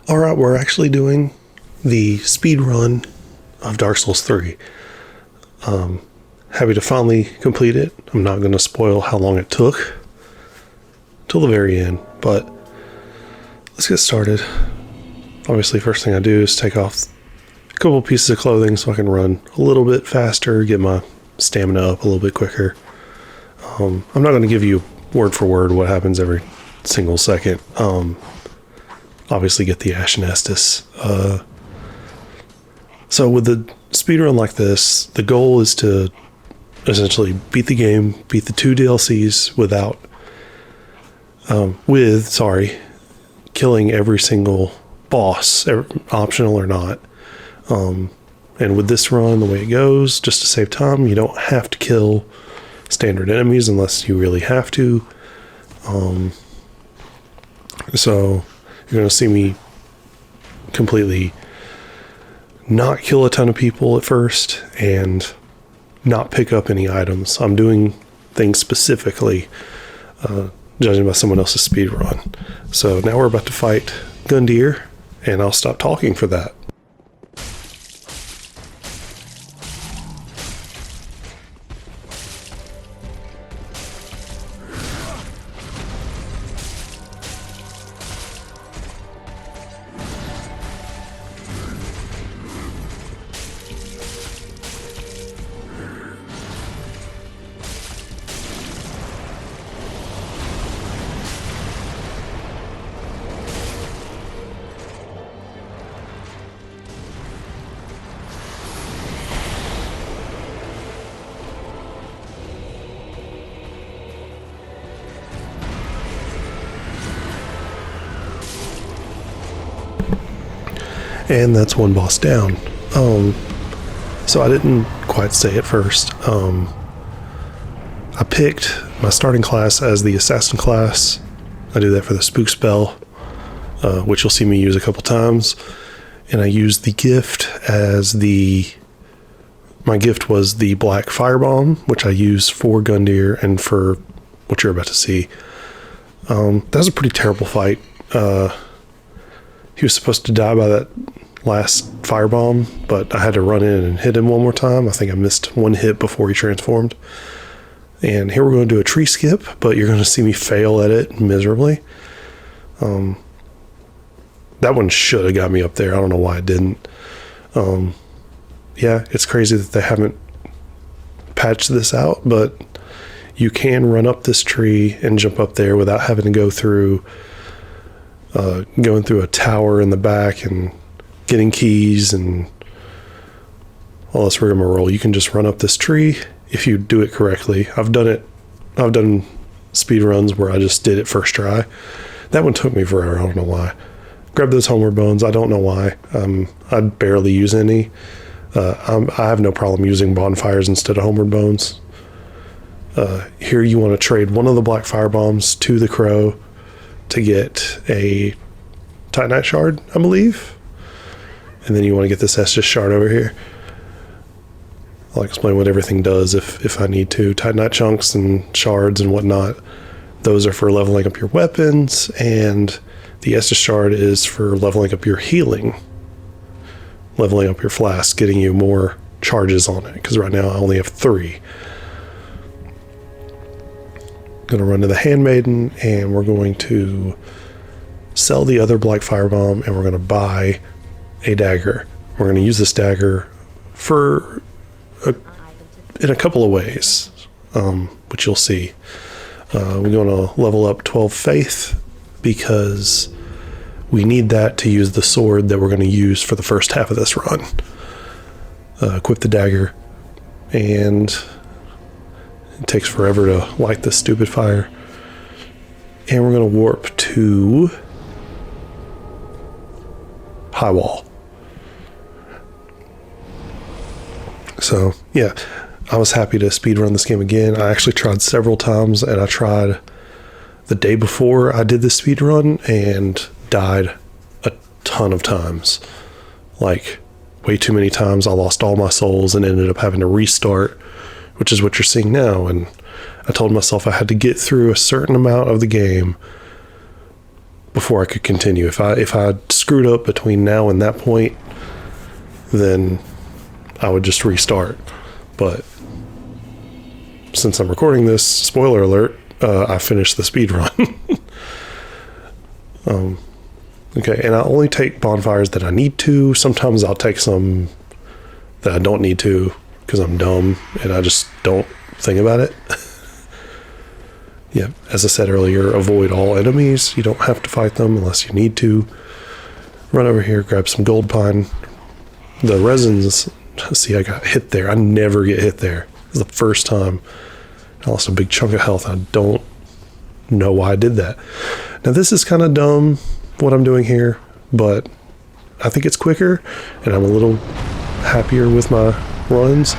Alright, we're actually doing the speed run of Dark Souls 3. Happy to finally complete it. I'm not going to spoil how long it took till the very end, but let's get started. Obviously, first thing I do is take off a couple pieces of clothing so I can run a little bit faster, get my stamina up a little bit quicker. I'm not going to give you word for word what happens every single second. Obviously get the Ashen Estus. So with the speedrun like this, the goal is to essentially beat the game, beat the 2 DLCs killing every single boss, optional or not. And with this run, the way it goes, just to save time, you don't have to kill standard enemies unless you really have to. So you're going to see me completely not kill a ton of people at first and not pick up any items. I'm doing things specifically, judging by someone else's speed run. So now we're about to fight Gundyr, and I'll stop talking for that. And that's one boss down. So I didn't quite say it first. I picked my starting class as the assassin class. I do that for the spook spell, which you'll see me use a couple times. And I used the gift as my gift was the black firebomb, which I use for Gundyr and for what you're about to see. That was a pretty terrible fight. He was supposed to die by that last firebomb, but I had to run in and hit him one more time. I think I missed one hit before he transformed. And here we're going to do a tree skip, but you're going to see me fail at it miserably. That one should have got me up there. I don't know why it didn't. Yeah, it's crazy that they haven't patched this out, but you can run up this tree and jump up there without having to go through going through a tower in the back and getting keys and all this rigmarole. You can just run up this tree if you do it correctly. I've done speed runs where I just did it first try. That one took me forever. I don't know why. Grab those homeward bones. I don't know why. I barely use any. I have no problem using bonfires instead of homeward bones. Here you want to trade one of the black fire bombs to the crow to get a Titanite shard, I believe. And then you want to get this Estus shard over here. I'll explain what everything does if I need to. Titanite chunks and shards and whatnot, those are for leveling up your weapons, and the Estus shard is for leveling up your healing. Leveling up your flask, getting you more charges on it, because right now I only have 3. Gonna run to the Handmaiden, and we're going to sell the other black firebomb, and we're going to buy a dagger. We're going to use this dagger in a couple of ways, which you'll see. We're going to level up 12 faith because we need that to use the sword that we're going to use for the first half of this run. Equip the dagger, and it takes forever to light this stupid fire. And we're going to warp to High Wall. So, yeah, I was happy to speedrun this game again. I actually tried several times, and I tried the day before I did this speedrun and died a ton of times. Like, way too many times. I lost all my souls and ended up having to restart, which is what you're seeing now. And I told myself I had to get through a certain amount of the game before I could continue. If I screwed up between now and that point, then I would just restart. But since I'm recording this, spoiler alert, I finished the speed run. Okay, and I only take bonfires that I need to. Sometimes I'll take some that I don't need to because I'm dumb and I just don't think about it. Yeah, as I said earlier, avoid all enemies. You don't have to fight them unless you need to. Run over here, grab some gold pine. The resins, see, I got hit there. I never get hit there. This is the first time I lost a big chunk of health. I don't know why I did that. Now, this is kind of dumb, what I'm doing here, but I think it's quicker, and I'm a little happier with my runs.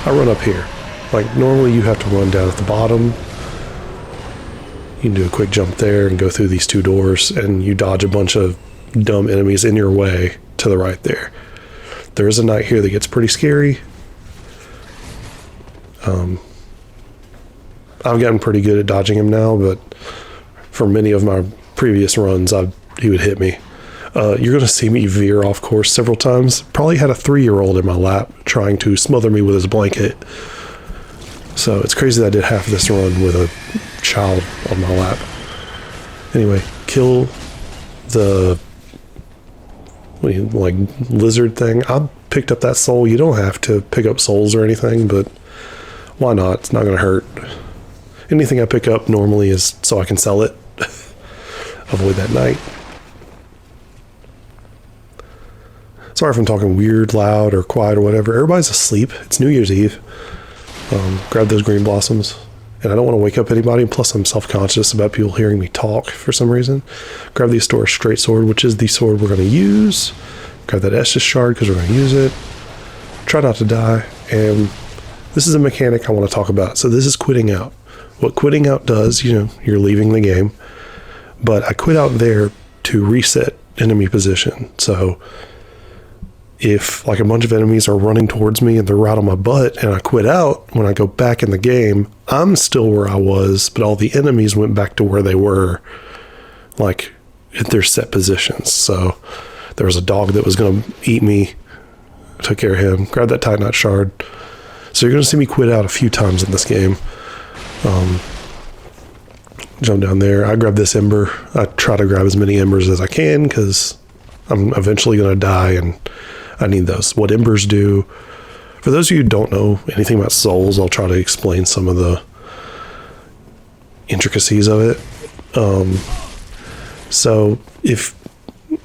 I run up here. Like, normally you have to run down at the bottom. You can do a quick jump there and go through these two doors, and you dodge a bunch of dumb enemies in your way to the right there. There is a knight here that gets pretty scary. I've gotten pretty good at dodging him now, but for many of my previous runs, he would hit me. You're going to see me veer off course several times. Probably had a 3-year-old in my lap trying to smother me with his blanket. So it's crazy that I did half of this run with a child on my lap. Anyway, kill the like lizard thing. I picked up that soul. You don't have to pick up souls or anything, but why not? It's not going to hurt. Anything I pick up normally is so I can sell it. Avoid that knight. Sorry if I'm talking weird, loud, or quiet, or whatever. Everybody's asleep. It's New Year's Eve. Grab those green blossoms. And I don't want to wake up anybody. Plus, I'm self-conscious about people hearing me talk for some reason. Grab the Astora Straight Sword, which is the sword we're going to use. Grab that Estus Shard because we're going to use it. Try not to die. And this is a mechanic I want to talk about. So this is quitting out. What quitting out does, you're leaving the game. But I quit out there to reset enemy position. So if like a bunch of enemies are running towards me and they're right on my butt and I quit out, when I go back in the game, I'm still where I was, but all the enemies went back to where they were, like at their set positions. So there was a dog that was going to eat me. I took care of him. Grab that Titanite Shard. So you're going to see me quit out a few times in this game. Jump down there. I grab this ember. I try to grab as many embers as I can because I'm eventually going to die and I need those. What embers do, for those of you who don't know anything about souls, I'll try to explain some of the intricacies of it. So if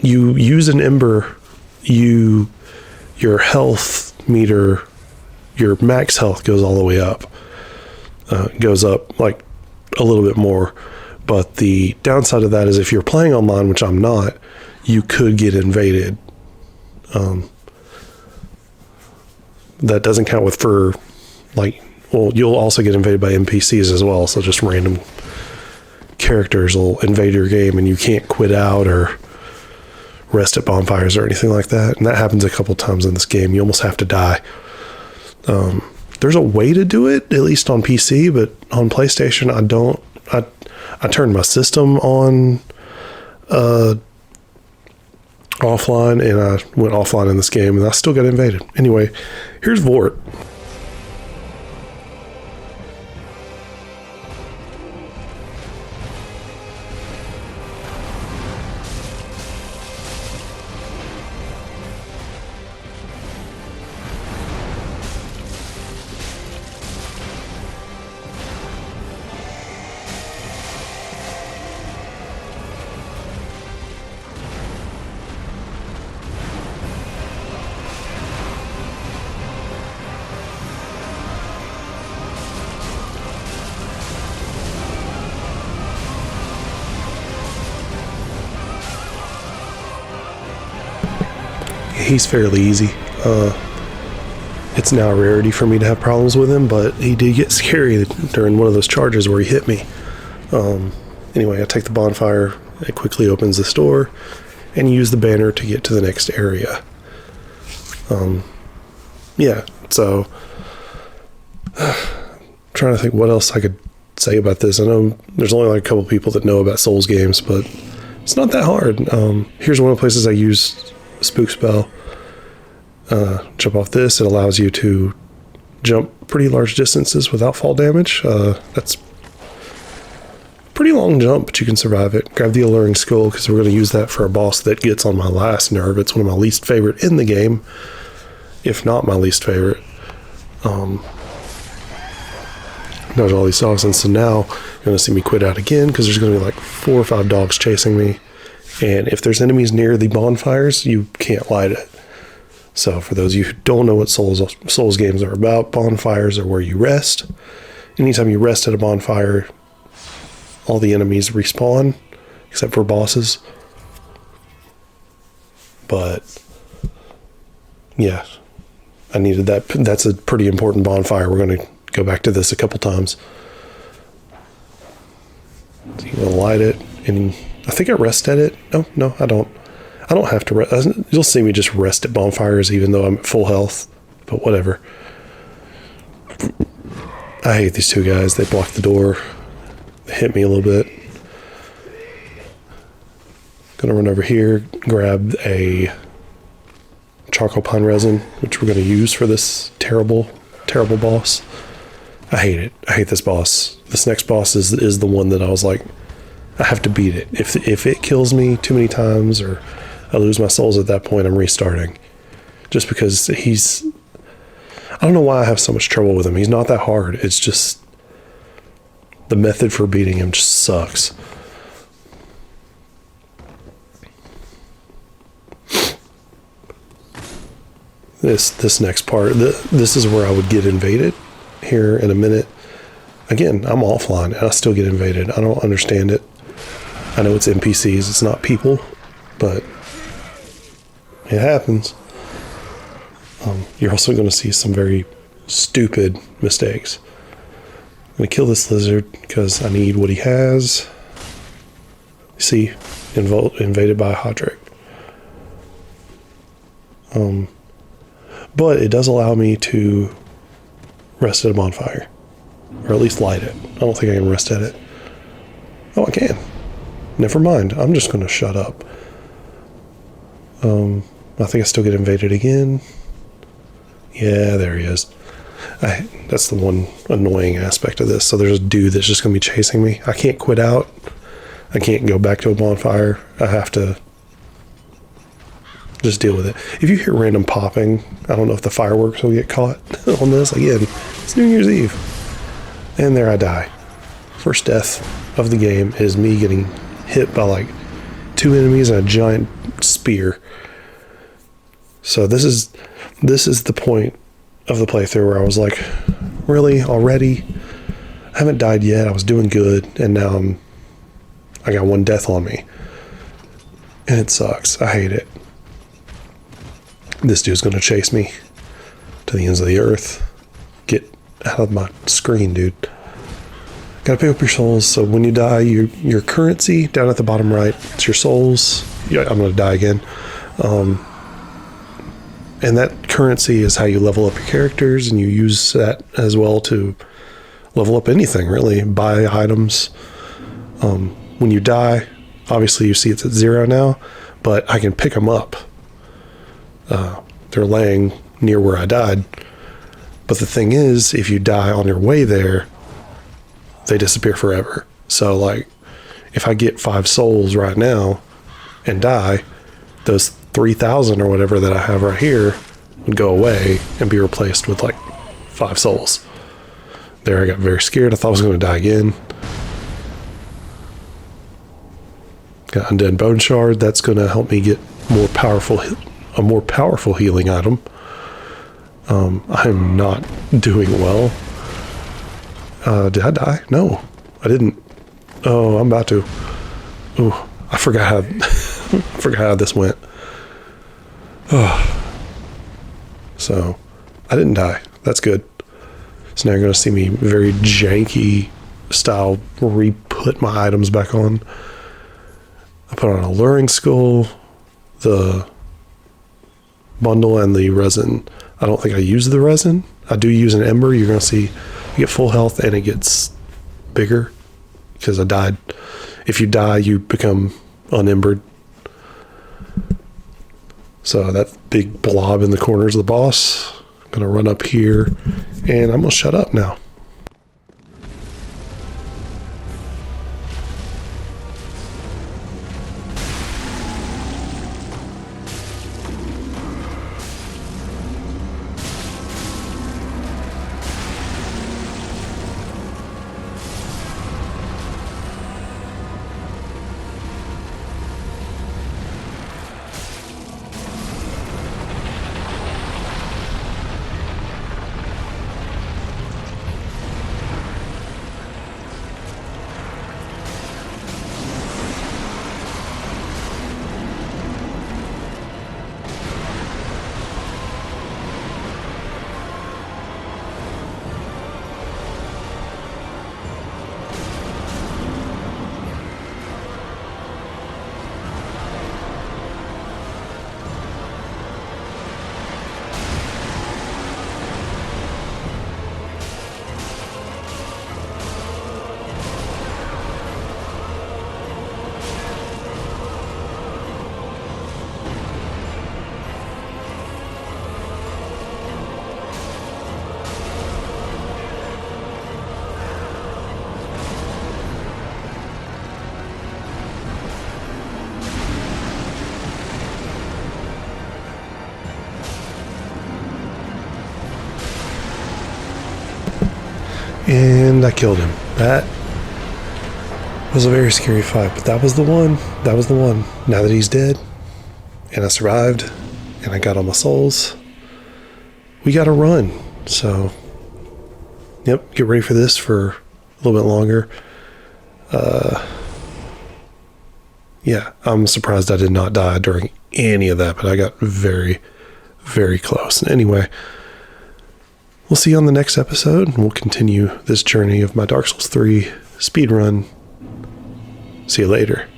you use an ember, your health meter, your max health goes all the way up. Goes up like a little bit more. But the downside of that is if you're playing online, which I'm not, you could get invaded. That doesn't count you'll also get invaded by NPCs as well. So just random characters will invade your game and you can't quit out or rest at bonfires or anything like that. And that happens a couple times in this game. You almost have to die. There's a way to do it, at least on PC, but on PlayStation, I don't. I turned my system on offline, and I went offline in this game, and I still got invaded. Anyway, here's Vort. He's fairly easy. It's now a rarity for me to have problems with him, but he did get scary during one of those charges where he hit me. Anyway, I take the bonfire, it quickly opens this door, and you use the banner to get to the next area. Yeah, so trying to think what else I could say about this. I know there's only like a couple people that know about Souls games, but It's not that hard. Here's one of the places I use Spook Spell. Jump off this. It allows you to jump pretty large distances without fall damage. That's a pretty long jump, but you can survive it. Grab the Alluring Skull, because we're going to use that for a boss that gets on my last nerve. It's one of my least favorite in the game, if not my least favorite. Dodge all these dogs, and so now you're going to see me quit out again, because there's going to be like 4 or 5 dogs chasing me. And if there's enemies near the bonfires, you can't light it. So for those of you who don't know what Souls games are about, bonfires are where you rest. Anytime you rest at a bonfire, all the enemies respawn, except for bosses. But yeah, I needed that. That's a pretty important bonfire. We're going to go back to this a couple times. So you're going to light it, and I think I rest at it. No, I don't. I don't have to rest. You'll see me just rest at bonfires even though I'm at full health, but whatever. I hate these two guys. They block the door. They hit me a little bit. Gonna run over here, grab a charcoal pine resin, which we're gonna use for this terrible boss. I hate it. I hate this boss. This next boss is the one that I was like, I have to beat it. If it kills me too many times or I lose my souls at that point, I'm restarting. Just because I don't know why I have so much trouble with him. He's not that hard. It's just the method for beating him just sucks. This next part, this is where I would get invaded here in a minute. Again, I'm offline and I still get invaded. I don't understand it. I know it's NPCs, it's not people, but it happens. You're also going to see some very stupid mistakes. I'm going to kill this lizard because I need what he has. See, invaded by a Hodrick. But it does allow me to rest at a bonfire, or at least light it. I don't think I can rest at it. Oh, I can. Never mind. I'm just going to shut up. I think I still get invaded again. Yeah, there he is. That's the one annoying aspect of this. So there's a dude that's just going to be chasing me. I can't quit out. I can't go back to a bonfire. I have to just deal with it. If you hear random popping, I don't know if the fireworks will get caught on this. Again, it's New Year's Eve. And there I die. First death of the game is me getting hit by like 2 enemies and a giant spear. So this is the point of the playthrough where I was like, really, already? I haven't died yet. I was doing good, and now I got 1 death on me. And it sucks. I hate it. This dude's gonna chase me to the ends of the earth. Get out of my screen, dude. Gotta pick up your souls, so when you die, your currency down at the bottom right, it's your souls. Yeah, I'm gonna die again. And that currency is how you level up your characters, and you use that as well to level up anything, really. Buy items. When you die, obviously you see it's at 0 now, but I can pick them up. They're laying near where I died. But the thing is, if you die on your way there, they disappear forever. So, like, if I get 5 souls right now and die, those 3,000 or whatever that I have right here would go away and be replaced with like 5 souls. There, I got very scared. I thought I was going to die again. Got Undead Bone Shard. That's going to help me get a more powerful healing item. I'm not doing well. Did I die? No, I didn't. Oh, I'm about to. Oh, I forgot how this went. So, I didn't die. That's good. So now you're going to see me very janky style re-put my items back on. I put on a Alluring Skull, the bundle, and the resin. I don't think I use the resin. I do use an ember. You're going to see you get full health and it gets bigger because I died. If you die, you become unimbered. So that big blob in the corner is the boss. I'm going to run up here, and I'm going to shut up now. And I killed him. That was a very scary fight, but that was the one. That was the one. Now that he's dead, and I survived, and I got all my souls, we got to run. So, yep, get ready for this for a little bit longer. Yeah, I'm surprised I did not die during any of that, but I got very, very close. Anyway, we'll see you on the next episode, and we'll continue this journey of my Dark Souls 3 speedrun. See you later.